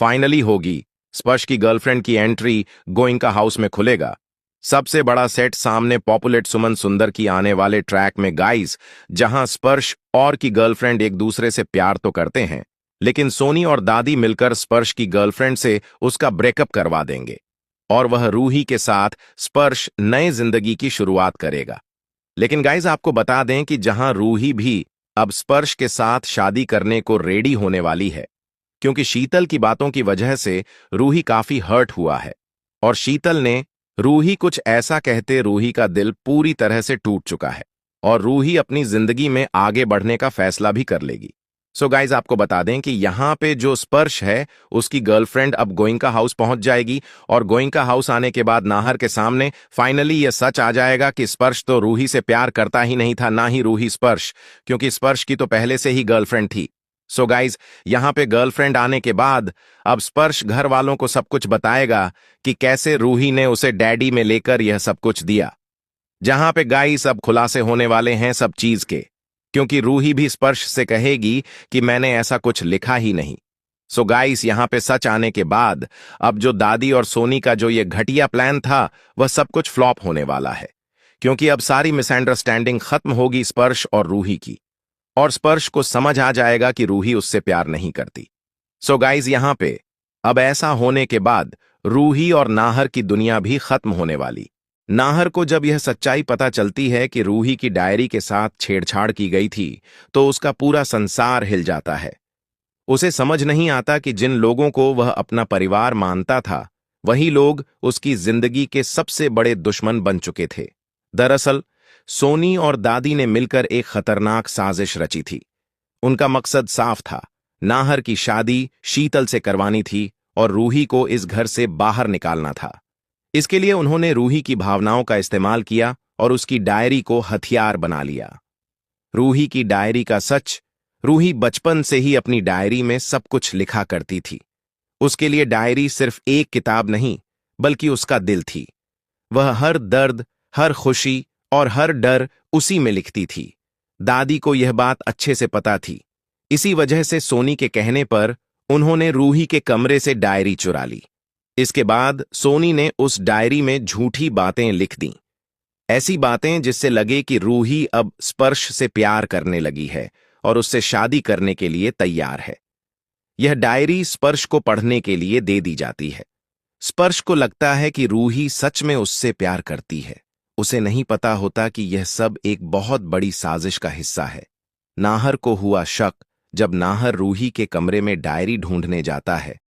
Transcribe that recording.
Finally होगी। स्पर्श की गर्लफ्रेंड की एंट्री गोइंका हाउस में खुलेगा। सबसे बड़ा सेट सामने पॉपुलेट सुमन सुंदर की आने वाले ट्रैक में गाइस, जहां स्पर्श और की गर्लफ्रेंड एक दूसरे से प्यार तो करते हैं, लेकिन सोनी और दादी मिलकर स्पर्श की गर्लफ्रेंड से उसका ब्रेकअप करवा देंगे और वह रूही के साथ स्पर्श नए जिंदगी की शुरुआत करेगा। लेकिन गाइस, आपको बता दें कि जहां रूही भी अब स्पर्श के साथ शादी करने को रेडी होने वाली है, क्योंकि शीतल की बातों की वजह से रूही काफी हर्ट हुआ है और शीतल ने रूही कुछ ऐसा कहते रूही का दिल पूरी तरह से टूट चुका है और रूही अपनी जिंदगी में आगे बढ़ने का फैसला भी कर लेगी। सो गाइज, आपको बता दें कि यहां पे जो स्पर्श है उसकी गर्लफ्रेंड अब गोइंका हाउस पहुंच जाएगी और गोइंका हाउस आने के बाद नाहर के सामने फाइनली यह सच आ जाएगा कि स्पर्श तो रूही से प्यार करता ही नहीं था, ना ही रूही स्पर्श, क्योंकि स्पर्श की तो पहले से ही गर्लफ्रेंड थी। सो गाइज, यहां पे गर्लफ्रेंड आने के बाद अब स्पर्श घर वालों को सब कुछ बताएगा कि कैसे रूही ने उसे डैडी में लेकर यह सब कुछ दिया। जहां पे गाइस अब खुलासे होने वाले हैं सब चीज के, क्योंकि रूही भी स्पर्श से कहेगी कि मैंने ऐसा कुछ लिखा ही नहीं। सो गाइस, यहां पे सच आने के बाद अब जो दादी और सोनी का जो ये घटिया प्लान था वह सब कुछ फ्लॉप होने वाला है, क्योंकि अब सारी मिसअंडरस्टैंडिंग खत्म होगी स्पर्श और रूही की, और स्पर्श को समझ आ जाएगा कि रूही उससे प्यार नहीं करती। सो गाइस, यहां पे अब ऐसा होने के बाद रूही और नाहर की दुनिया भी खत्म होने वाली। नाहर को जब यह सच्चाई पता चलती है कि रूही की डायरी के साथ छेड़छाड़ की गई थी, तो उसका पूरा संसार हिल जाता है। उसे समझ नहीं आता कि जिन लोगों को वह अपना परिवार मानता था, वही लोग उसकी जिंदगी के सबसे बड़े दुश्मन बन चुके थे। दरअसल सोनी और दादी ने मिलकर एक खतरनाक साजिश रची थी। उनका मकसद साफ था, नाहर की शादी शीतल से करवानी थी और रूही को इस घर से बाहर निकालना था। इसके लिए उन्होंने रूही की भावनाओं का इस्तेमाल किया और उसकी डायरी को हथियार बना लिया। रूही की डायरी का सच, रूही बचपन से ही अपनी डायरी में सब कुछ लिखा करती थी। उसके लिए डायरी सिर्फ एक किताब नहीं, बल्कि उसका दिल थी। वह हर दर्द, हर खुशी और हर डर उसी में लिखती थी। दादी को यह बात अच्छे से पता थी। इसी वजह से सोनी के कहने पर उन्होंने रूही के कमरे से डायरी चुरा ली। इसके बाद सोनी ने उस डायरी में झूठी बातें लिख दी, ऐसी बातें जिससे लगे कि रूही अब स्पर्श से प्यार करने लगी है और उससे शादी करने के लिए तैयार है। यह डायरी स्पर्श को पढ़ने के लिए दे दी जाती है। स्पर्श को लगता है कि रूही सच में उससे प्यार करती है। उसे नहीं पता होता कि यह सब एक बहुत बड़ी साजिश का हिस्सा है। नाहर को हुआ शक जब नाहर रूही के कमरे में डायरी ढूंढने जाता है